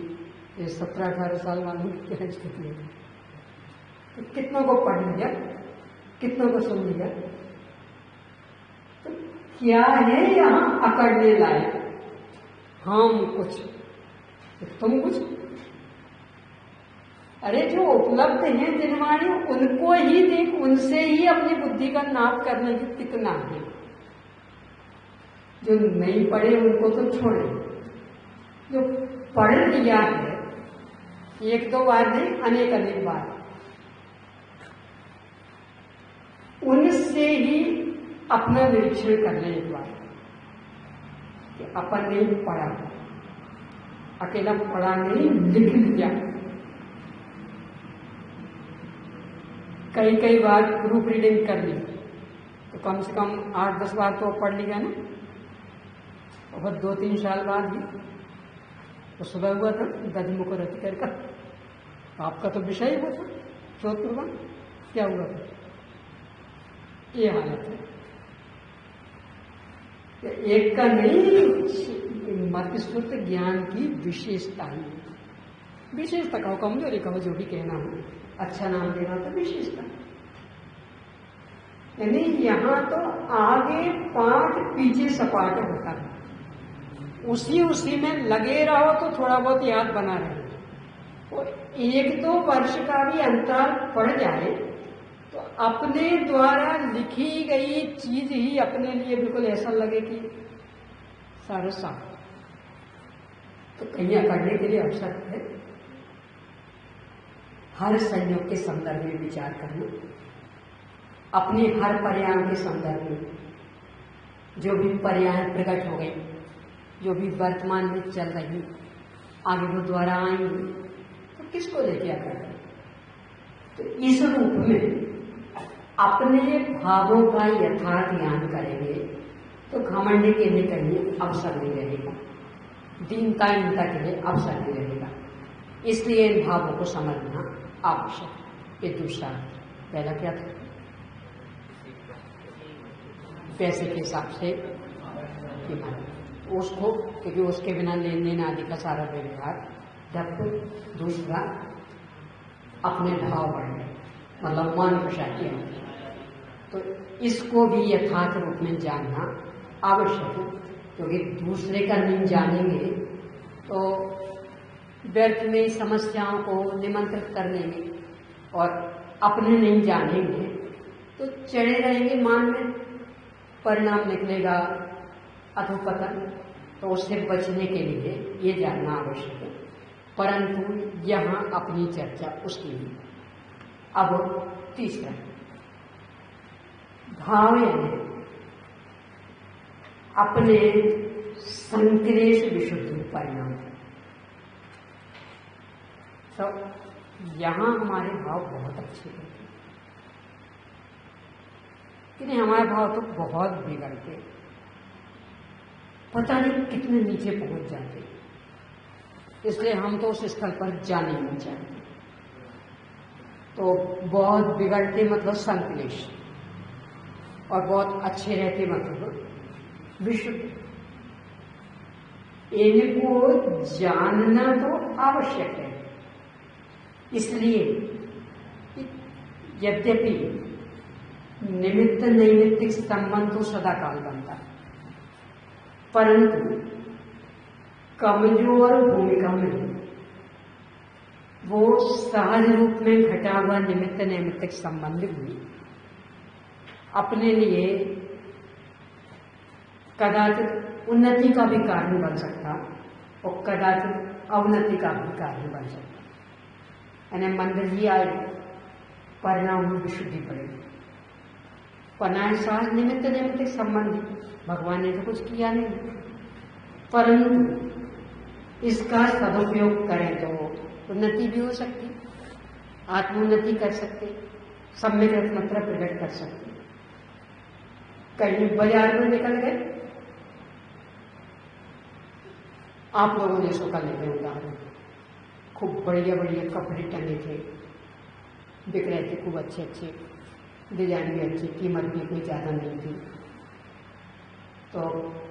ये 17-18 साल वालों की क्या स्थिति है? तो कितनों को पढ़ लिया, कितनों को सुन लिया, तो क्या है यहाँ अकड़ने लायक? हम कुछ, तुम कुछ। अरे जो उपलब्ध हैं जिनवाणी, उनको ही देख, उनसे ही अपनी बुद्धि का नाप करने की कितना है। जो नहीं पढ़े उनको तो छोड़े, जो पढ़ लिया है 1-2 बार नहीं, अनेक बार, उनसे ही अपना निरीक्षण कर लें एक बार कि अपन नहीं पढ़ा, अकेला पढ़ा नहीं, लिख लिया। कई बार ग्रुप रीडिंग कर ली तो कम से कम 8-10 बार तो पढ़ लिया ना। और 2-3 साल बाद भी तो सुबह हुआ था दधमुख रतिकर का, आपका तो विषय हुआ था श्रोतपूर्वा, क्या हुआ था? ये हालत है। एक का नहीं, मतिस्फूर्त ज्ञान की विशेषता ही है। विशेषता कहो, कमजोरी कहो, जो भी कहना हो, अच्छा नाम देना तो विशेषता। यानी यहाँ तो आगे पाठ पीछे सपाट होता है, उसी में लगे रहो तो थोड़ा बहुत याद बना रहे। तो 1-2 वर्ष का भी अंतराल पड़ जाए तो अपने द्वारा लिखी गई चीज ही अपने लिए बिल्कुल ऐसा लगे कि सारा साफ। तो कहीं अकड़ने के लिए अवसर है। हर संयोग के संदर्भ में विचार करना, अपने हर पर्याय के संदर्भ में, जो भी पर्याय प्रकट हो गई, जो भी वर्तमान में चल रही, आगे वो द्वारा आएंगे, तो किसको लेके आकर? तो इस रूप में अपने भावों का यथार्थ ज्ञान करेंगे तो घमंड के लिए कहीं अवसर नहीं रहेगा, दीनता इनता के लिए अवसर नहीं रहेगा। इसलिए इन भावों को समझना आवश्यक। ये दूसरा, पहला क्या था? पैसे के हिसाब से उसको, क्योंकि उसके बिना लेन देन आदि का सारा व्यवहार। जब दूसरा अपने भाव बढ़ने, मतलब मान प्रसाद, तो इसको भी यथार्थ रूप में जानना आवश्यक है। क्योंकि दूसरे का नहीं जानेंगे तो व्यर्थ में समस्याओं को निमंत्रित करने में, और अपने नहीं जानेंगे तो चढ़े रहेंगे मान में, परिणाम निकलेगा अधोपतन। तो उससे बचने के लिए ये जानना आवश्यक है। परंतु यहाँ अपनी चर्चा उसकी हुई। अब तीसरा भाव, यानी अपने संक्लेश विशुद्ध परिणाम। तो यहाँ हमारे भाव बहुत अच्छे होते हैं, लेकिन हमारे भाव तो बहुत बिगड़ते, पता नहीं कितने नीचे पहुंच जाते। इसलिए हम तो उस स्थल पर जाने नहीं चाहते। तो बहुत बिगड़ते मतलब संक्लेश, और बहुत अच्छे रहते मतलब विशुद्ध। इनको जानना तो आवश्यक है। इसलिए यद्यपि निमित्त नैमित्तिक संबंध तो सदा काल बनता है, परंतु कमजोर भूमिका में वो सहज रूप में घटा हुआ निमित्त नैमित्तिक संबंध भी अपने लिए कदाचित उन्नति का भी कारण बन सकता और कदाचित अवनति का भी कारण बन सकता। यानी मंदिर ही आए, परिणाम में विशुद्धि पड़ेगी। पनाए सहज निमित्त नैमित्तिक संबंधी, भगवान ने तो कुछ किया नहीं, परंतु इसका सदुपयोग करें तो उन्नति भी हो सकती, आत्मोन्नति कर सकते, सम्यक रत्नत्र प्रकट कर सकते। कहीं बाजार में निकल गए, आप लोगों ने इसको कर लेते उदाहरण, खूब बढ़िया बढ़िया कपड़े टंगे थे, बिक रहे थे खूब अच्छे अच्छे, डिजाइन भी अच्छी, कीमत भी कोई ज़्यादा नहीं थी। तो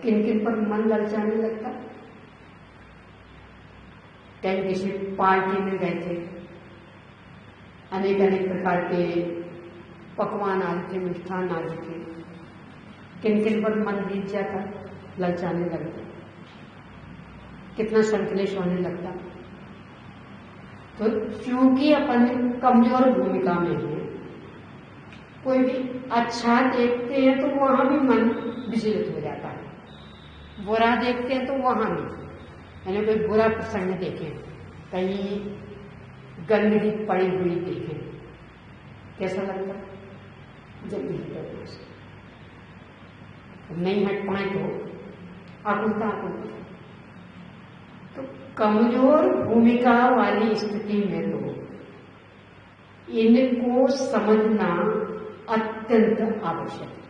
किन किन पर मन ललचाने लगता। कहीं किसी पार्टी में गए थे, अनेक अनेक प्रकार के पकवान आदि थे, मिष्ठान आदि थे, किन किन पर मन बीत जाता, ललचाने लगता, कितना संकलेश होने लगता। तो क्योंकि अपन कमजोर भूमिका में है, कोई भी अच्छा देखते हैं तो वहां भी मन विचलित हो जाता है, बुरा देखते हैं तो वहां भी, यानी कोई बुरा प्रसंग देखें, कहीं गंदगी पड़ी हुई देखें, कैसा लगता है? जल्दी हटो से, नहीं हट पाए तो आकुलता। तो कमजोर भूमिका वाली स्थिति में तो इनको समझना अत्यंत आवश्यक है,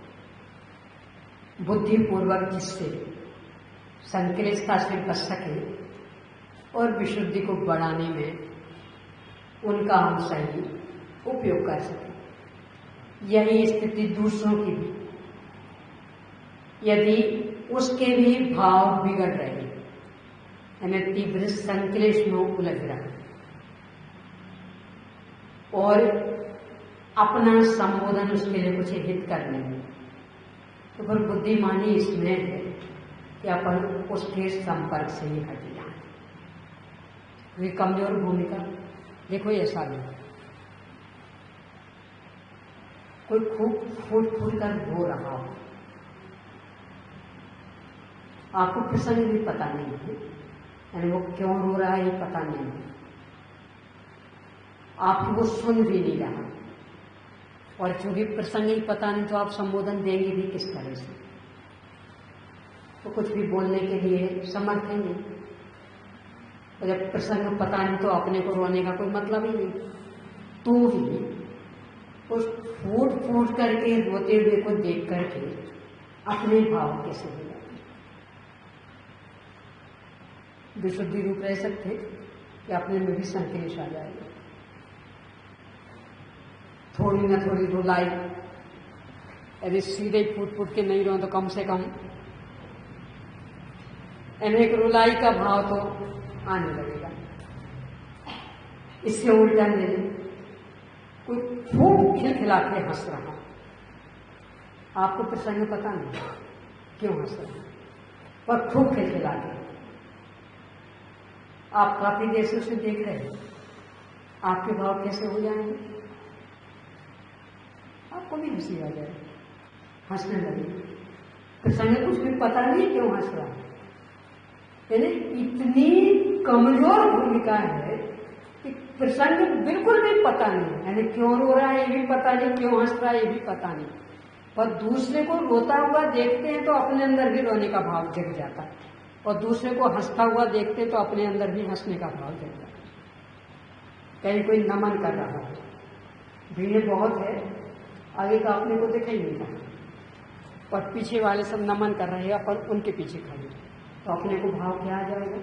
बुद्धिपूर्वक, जिससे संक्लेशता से बच सके और विशुद्धि को बढ़ाने में उनका हम सही उपयोग कर सकें। यही स्थिति दूसरों की भी, यदि उसके भी भाव बिगड़ रहे हैं, यानी तीव्र संक्लेश में उलझ रहा और अपना संबोधन उसके लिए कुछ हित करने में, तो फिर बुद्धिमानी इसमें है कि अपन उसके संपर्क से ही हट जाए। वे कमजोर भूमिका देखो, ऐसा नहीं कोई खूब फूट फूट कर रो रहा हो, आपको प्रसंग भी पता नहीं है, यानी वो क्यों रो रहा है ये पता नहीं है, आपको वो सुन भी नहीं रहा, और चूंकि प्रसंग ही पता नहीं तो आप संबोधन देंगे भी किस तरह से? तो कुछ भी बोलने के लिए समर्थ है नहीं, और जब प्रसंग पता नहीं तो अपने को रोने का कोई मतलब ही नहीं। तो भी उस फूट फूट करके रोते हुए को देख करके अपने भाव कैसे हो जाते, विशुद्धि रूप रह सकते कि अपने में भी संक्लेश आ जाएगा। थोड़ी ना थोड़ी रुलाई, यदि सीधे फूट फूट के नहीं रो तो कम से कम एक रुलाई का भाव तो आने लगेगा। इससे उल्टा नहीं, कोई खूब खिलखिला के हंस रहा, आपको प्रसंग पता नहीं क्यों हंस रहा, पर खूब खिलखिला के आप काफी देर से उसे देख रहे हैं, आपके भाव कैसे हो जाएंगे? आपको भी हंसी आ जाए, हंसने लगे। प्रसंग कुछ भी पता नहीं क्यों हंस रहा, यानी इतनी कमजोर भूमिका है कि प्रसंग बिल्कुल भी पता नहीं, यानी क्यों रो रहा है ये भी पता नहीं, क्यों हंस रहा है ये भी पता नहीं, पर दूसरे को रोता हुआ देखते हैं तो अपने अंदर भी रोने का भाव जग जाता है, और दूसरे को हंसता हुआ देखते तो अपने अंदर भी हंसने का भाव जग जाता है। कहीं कोई नमन कर रहा है, भीड़ बहुत है, आगे का अपने को दिखाई नहीं रहा, पर पीछे वाले सब नमन कर रहे हैं, अपन उनके पीछे खड़े, तो अपने को भाव क्या आ जाएगा?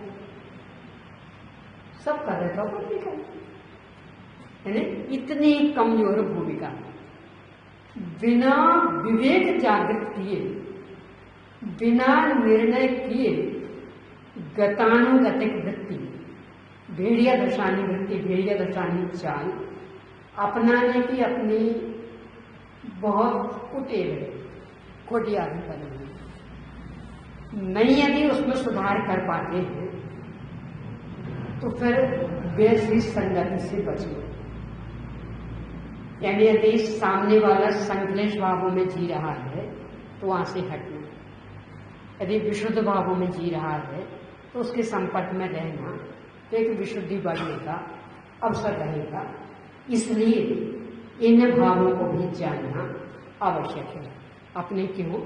सब कर रहे तो अपन भी करें, यानी इतनी कमजोर भूमिका, बिना विवेक जागृत किए, बिना निर्णय किए गतानुगतिक वृत्ति, भेड़िया दशानी वृत्ति, भेड़िया दशानी चाल अपनाने की अपनी बहुत कुटेव है, खोटी आदत बनी हुई नहीं। यदि उसमें सुधार कर पाते हैं तो फिर वैसी संगति से बचो, यानी यदि सामने वाला संक्लेश भावों में जी रहा है तो वहां से हटना, यदि विशुद्ध भावों में जी रहा है तो उसके संपर्क में रहना, तो एक विशुद्धि बढ़ने का अवसर रहेगा। इसलिए इन भावों को भी जानना आवश्यक है। अपने क्यों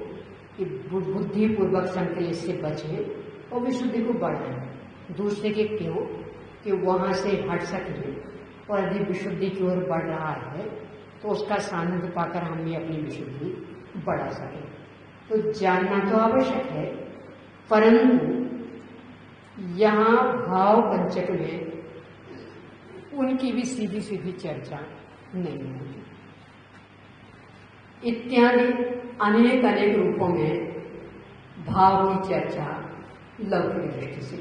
कि बुद्धिपूर्वक संक्लेश से बचें और विशुद्धि को बढ़ाएं, दूसरे के क्यों कि वहां से हट सके, और यदि विशुद्धि की ओर बढ़ रहा है तो उसका सानिध्य पाकर हम भी अपनी विशुद्धि बढ़ा सकें। तो जानना तो आवश्यक है, परंतु यहाँ भाव पंचक में उनकी भी सीधी सीधी चर्चा नहीं होती। इत्यादि अनेक अनेक रूपों में भाव की चर्चा लौकिक दृष्टि से,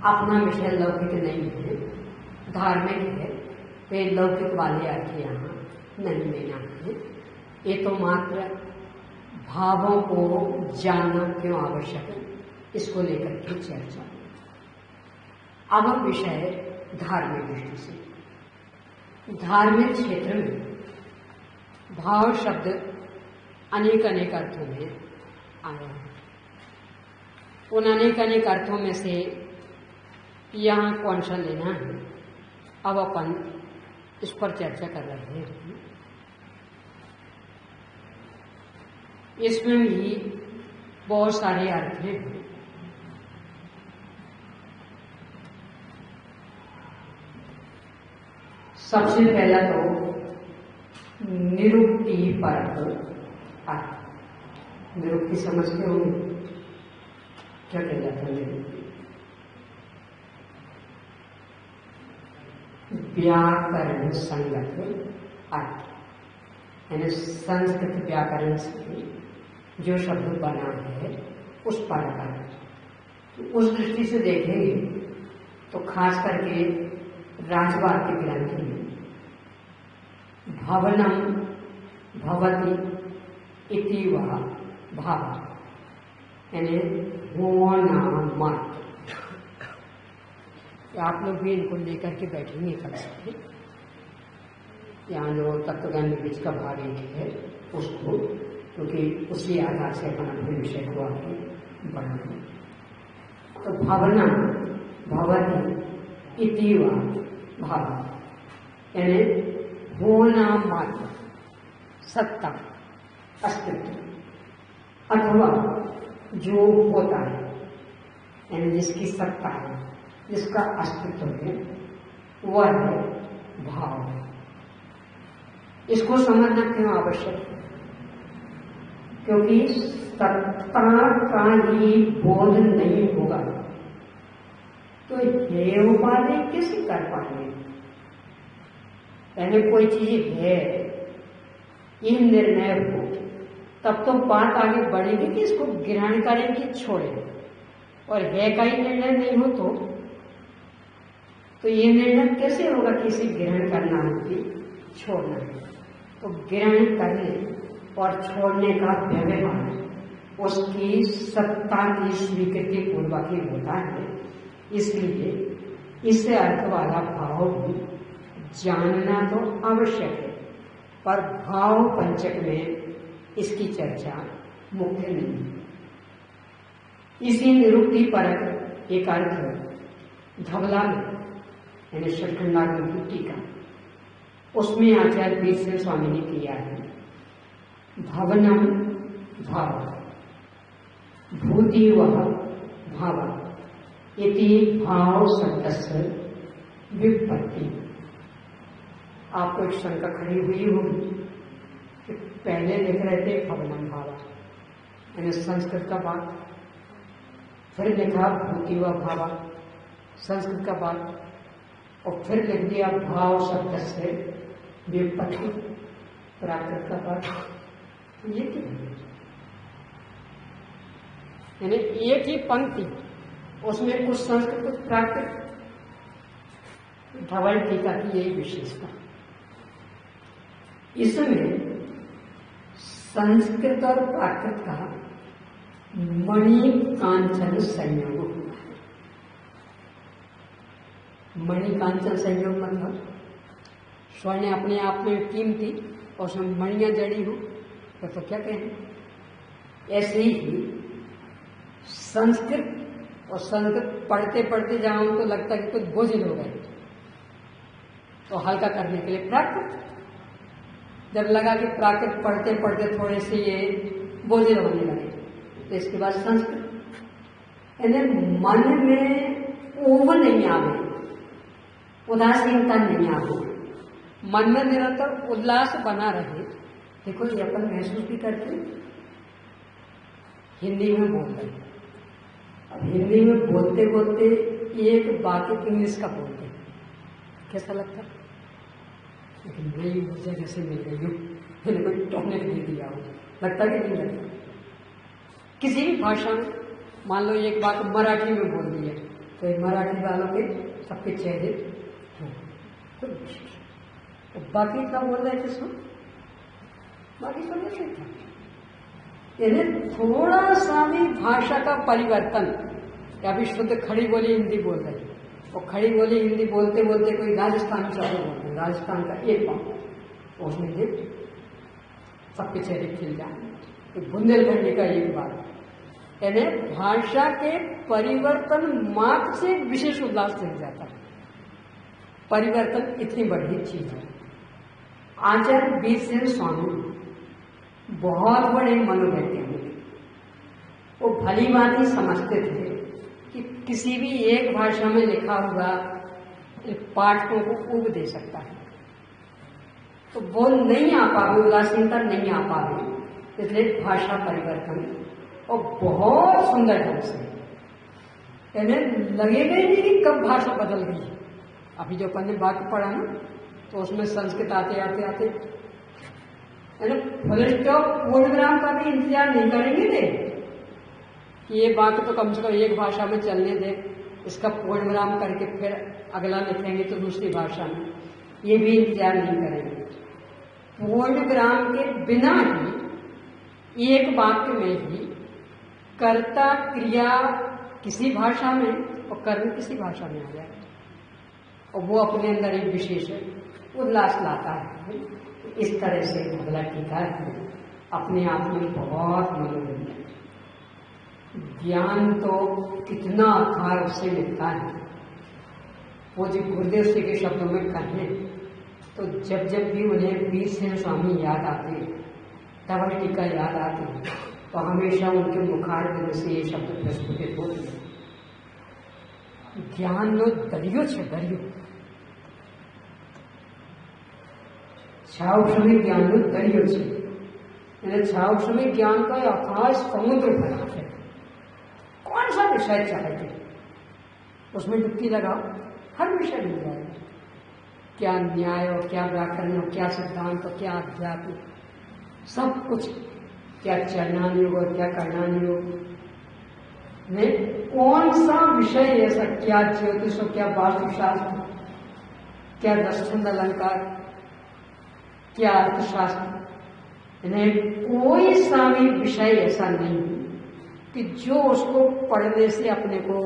अपना विषय लौकिक नहीं है, धार्मिक है, वे लौकिक वाले अर्थ यहाँ नहीं लेना है। ये तो मात्र भावों को जानना क्यों आवश्यक है, इसको लेकर के चर्चा। अब विषय धार्मिक दृष्टि से। धार्मिक क्षेत्र में भाव शब्द अनेक अनेक अर्थों में आया है। उन अनेक अनेक अर्थों में से यहाँ कौन सा लेना है, अब अपन इस पर चर्चा कर रहे हैं। इसमें भी बहुत सारे अर्थ हैं। सबसे पहला तो निरुक्ति परक अर्थ। निरुक्ति समझते होंगे, क्या कह जाता है निरुक्ति? व्याकरण संगत अर्थ, यानी संस्कृत व्याकरण से जो शब्द बना है उस पर अर्थ। तो उस दृष्टि से देखेंगे तो खास करके राजवाद के ग्रंथ में भवनम भवति इति वा भाव, यानी होना मात्र। आप लोग भी इनको लेकर के बैठेंगे कल से। यहाँ जो तत्वज्ञान में बीच का भाग एक है उसको, क्योंकि उसी आधार से अपन अपने विषय को आगे बढ़ाएंगे। तो भावना भवति इति वा भाव, यानी होना मात्र, सत्ता, अस्तित्व, अथवा जो होता है, यानी जिसकी सत्ता है, जिसका अस्तित्व है, वह है भाव। इसको समझना क्यों आवश्यक है? क्योंकि सत्ता का ही बोध नहीं होगा तो हे उपाधि कैसे कर पाएंगे? पहले कोई चीज है, ये निर्णय हो, तब तो बात आगे बढ़ेगी कि इसको ग्रहण करें कि छोड़ें। और है का ही निर्णय नहीं हो तो ये निर्णय कैसे होगा कि इसे ग्रहण करना है कि छोड़ना है? तो ग्रहण करने और छोड़ने का व्यवहार उसकी सत्ता की स्वीकृति पूर्वक ही होता है। इसलिए इससे अर्थ वाला भाव भी जानना तो आवश्यक है, पर भाव पंचक में इसकी चर्चा मुख्य नहीं है। इसी निरुक्ति परक एक अर्थ धवला में, यानी षटखंडात्मक टीका, उसमें आचार्य बीरसेन स्वामी ने किया है। भवनम भाव भूति वह भाव इति भाव शब्दस्य व्युत्पत्ति। आपको एक शंका खड़ी हुई होगी कि पहले लिख रहे थे भवनम भाव, यानी संस्कृत का बात, फिर लिखा भूति व भाव संस्कृत का बात, और फिर लिख दिया भाव शब्द से व्युत्पत्ति प्राकृत का बात। ये क्या है? यानी एक ही पंक्ति, उसमें कुछ संस्कृत कुछ प्राकृत। धवल टीका की यही विशेषता। इसमें संस्कृत और प्राकृत का मणि कांचन संयोग हुआ है। मणि कांचन संयोग मतलब स्वर्ण अपने आप में कीमती और उसमें मणियां जड़ी हो तो क्या कहें? ऐसे ही संस्कृत और संस्कृत पढ़ते पढ़ते जहां उनको लगता है कि कुछ बोझिल हो गए तो हल्का करने के लिए प्राकृत। जब लगा कि प्राकृत पढ़ते पढ़ते थोड़े से ये बोझिल होने लगे तो इसके बाद संस्कृत, यानी मन में ऊब नहीं आवे, उदासीनता नहीं आवे, मन में निरंतर उल्लास बना रहे। देखो ये अपन महसूस भी करते हिंदी में बोलते हैं। अब हिंदी में बोलते बोलते एक बाकी इंग्लिश का बोलते हैं, कैसा लगता है? लेकिन नई ऊर्जा जैसे मिल गई हो, मैंने कोई टॉनिक दे दिया हो, लगता कि नहीं लगता? किसी भी भाषा में मान लो एक बात मराठी में बोल दी है तो ये मराठी वालों के सबके चेहरे कोई विशेष, तो बाकी क्या बोल रहे थे सुन, बाकी तो नहीं था। यानी थोड़ा सा भी भाषा का परिवर्तन, या भी शुद्ध खड़ी बोली हिंदी बोल रहे हैं और खड़ी बोली हिंदी बोलते बोलते कोई राजस्थानी शब्द बोलते हैं, राजस्थान का एक बात उसमें देख सबके चेहरे खिल जाए, तो बुंदेलखंडी का एक बात, यानी भाषा के परिवर्तन मात्र से विशेष उल्लास मिल जाता है। परिवर्तन इतनी बड़ी चीज है। आचार्य बीरसेन स्वामी बहुत बड़े मनोवैज्ञानिक, वो भली बात समझते थे कि किसी भी एक भाषा में लिखा हुआ पाठकों को उब दे सकता है, तो वो नहीं आ पावे, उदासीनता नहीं आ पावे, इसलिए भाषा परिवर्तन और बहुत सुंदर ढंग से, यानी लगेगा ही नहीं कि कब भाषा बदल गई। अभी जो अपन ने वाक्य पढ़ा ना, तो उसमें संस्कृत आते आते आते यानी फुल स्टॉप पूर्णविराम का भी इंतजार नहीं करेंगे थे कि ये वाक्य तो कम से कम एक भाषा में चलने दे, इसका पूर्णविराम करके फिर अगला लिखेंगे तो दूसरी भाषा में, ये भी इंतजार नहीं करेंगे। पूर्णविराम के बिना ही एक वाक्य में ही कर्ता क्रिया किसी भाषा में और कर्म किसी भाषा में आ जाए, और वो अपने अंदर एक विशेष उल्लास लाता है। इस तरह से अगला टीका है अपने आप में बहुत मनोरंजन। ज्ञान तो कितना अथाह उससे मिलता है। वो जो गुरुदेव जी के शब्दों में कहें तो जब जब भी उन्हें बीरसेन स्वामी याद आते, धवल टीका याद आती, तो हमेशा उनके मुखारबिंद से ये शब्द प्रस्फुटित होते हैं। ज्ञान नो दरियो छे, दरियो छावक्षमी ज्ञान नो दरियो छे, यानी छावक्षमी ज्ञान का अथाह समुद्र भरा है। कौन सा विषय चाहे उसमें डुबकी लगाओ, हर विषय मिल जाएगा। क्या न्याय हो, क्या व्याकरण हो, क्या सिद्धांत हो, क्या अध्यात्म, सब कुछ, क्या चरणानी हो, क्या करणानी हो, कौन सा विषय ऐसा, क्या ज्योतिष हो, क्या वास्तुशास्त्र, क्या दर्शन अलंकार, क्या अर्थशास्त्र, कोई सा भी विषय ऐसा नहीं कि जो उसको पढ़ने से अपने को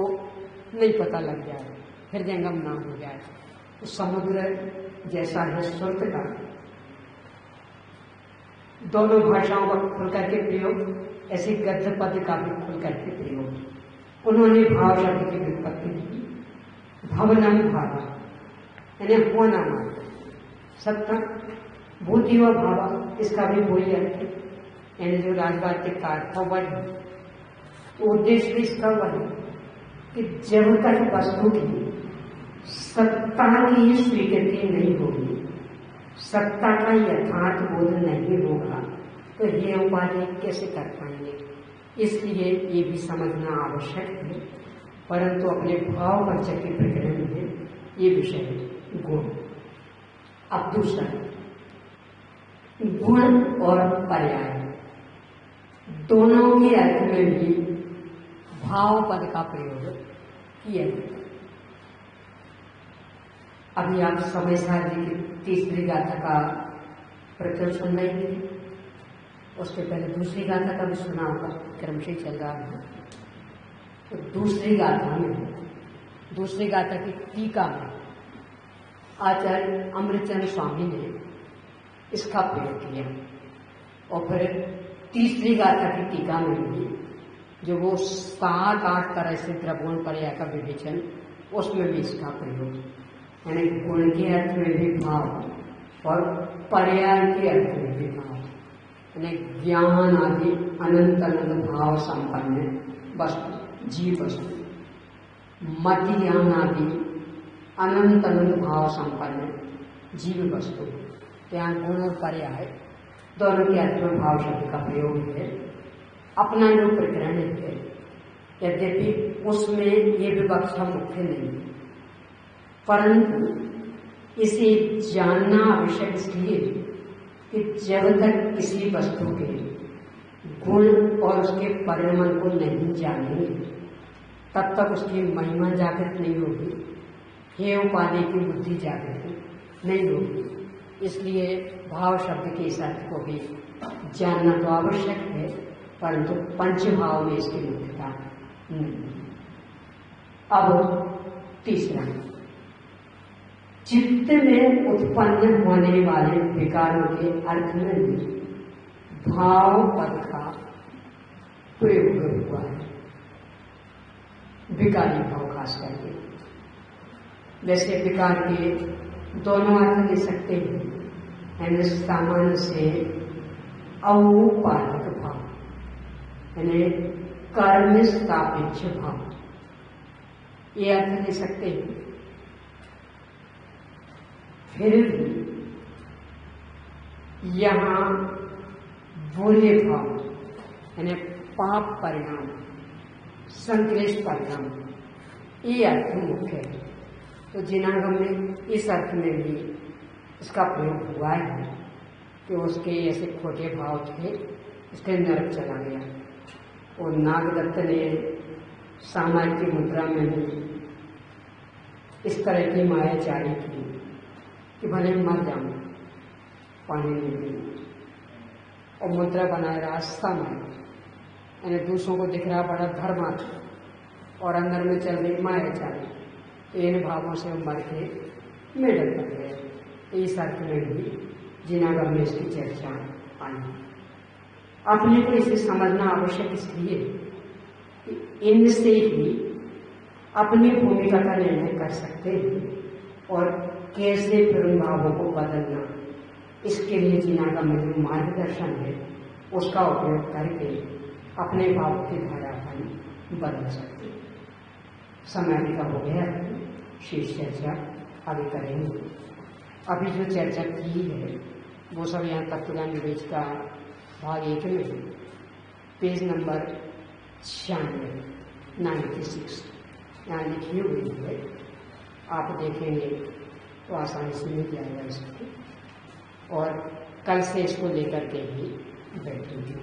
नहीं पता लग जाए, हृदयंगम ना हो जाए। तो समुद्र जैसा है स्वर्ग का, दोनों भाषाओं का खुल करके प्रयोग, ऐसे गद्य पद का भी खुल करके प्रयोग। उन्होंने भाव शब्द की व्युत्पत्ति की, भवनम भाव, यानी होना मात्र, सत्ता भूति व भाव, इसका भी वही अर्थ है, यानी जो राजवाचिक का अर्थ है वही, उद्देश्य भी इसका वही कि जब तक वस्तु की सत्ता की स्वीकृति नहीं होगी, सत्ता का यथार्थ बोध नहीं होगा, तो ये उपाधि कैसे कर पाएंगे। इसलिए ये भी समझना आवश्यक है। परंतु अपने भाव पंचक के प्रकरण में ये विषय है गुण। अब दूसरा गुण और पर्याय, दोनों के अर्थ में भी भाव पद का प्रयोग किया जाता है। अभी आप समय सार जी की तीसरी गाथा का प्रकरण सुन रहे थे, उसके पहले दूसरी गाथा का भी सुना होगा, क्रम से चल रहा है। तो दूसरी गाथा में, दूसरी गाथा की टीका में आचार्य अमृतचंद्र स्वामी ने इसका प्रयोग किया, और फिर तीसरी गाथा की टीका में भी जो वो 7-8 तरह से द्रव्यों पर्याय का विवेचन, उसमें भी इसका प्रयोग, यानी गुण के अर्थ में भी भाव और पर्याय के अर्थ में भी भाव, यानी ज्ञान आदि अनंत अनंत भाव संपन्न वस्तु, जीव वस्तु, मति ज्ञान आदि अनंत अनंत भाव संपन्न जीव वस्तु, यहाँ गुण और पर्याय दोनों के अर्थ में भाव शब्द का प्रयोग है। अपना जो प्रकरण है, यद्यपि उसमें ये विवक्षा मुख्य नहीं, परंतु इसे जानना आवश्यक इसलिए कि जब तक किसी वस्तु के गुण और उसके परिणाम को नहीं जानेंगे तब तक उसकी महिमा जागृत नहीं होगी, हेय पाने की बुद्धि जागृत नहीं होगी। इसलिए भाव शब्द के इस अर्थ को भी जानना तो आवश्यक है, परंतु पंच भाव में इसकी मुख्यता नहीं। अब तीसरा, चित्त में उत्पन्न होने वाले विकारों के अर्थ में भी भाव पद का प्रयोग हुआ है। विकारी भाव खास करके, जैसे विकार के दोनों अर्थ ले सकते हैं, सामान्य से औपाधिक भाव यानी कर्म सापेक्ष भाव, ये अर्थ ले सकते हैं। फिर भी यहाँ बुरे भाव यानी पाप परिणाम, संक्लेश परिणाम, ये अर्थ मुख्य है। तो जिनागम में इस अर्थ में भी इसका प्रयोग हुआ है कि उसके ऐसे खोटे भाव थे, इसके नरक चला गया। और नागदत्त ने सामान्य की मुद्रा में भी इस तरह की माया जारी की कि भले मर जाऊं, पानी नहीं पीना, और मुद्रा बनाए रहा समय, यानी दूसरों को दिख रहा बड़ा धर्मात्मा और अंदर में चल रही माया चाली। इन भावों से मर के मेडल कर गए। इस अर्थ में भी जिनागम में इसकी चर्चा आई। अपने को इसे समझना आवश्यक इसलिए कि इनसे ही अपनी भूमिका का निर्णय कर सकते हैं और कैसे फिर उन भावों को बदलना, इसके लिए जिनागम में जो मार्गदर्शन है उसका उपयोग करके अपने भावों की धारा बदल सकते हैं। समय भी का हो गया, शेष चर्चा आगे करेंगे। अभी जो चर्चा की है वो सब यहाँ तत्वज्ञान विवेच का भाग 1 में पेज नंबर 96 यहाँ लिखी हुई है। आप देखेंगे तो आसानी से मिल जाएगा इसको, और कल से इसको लेकर के ही बैठेंगे।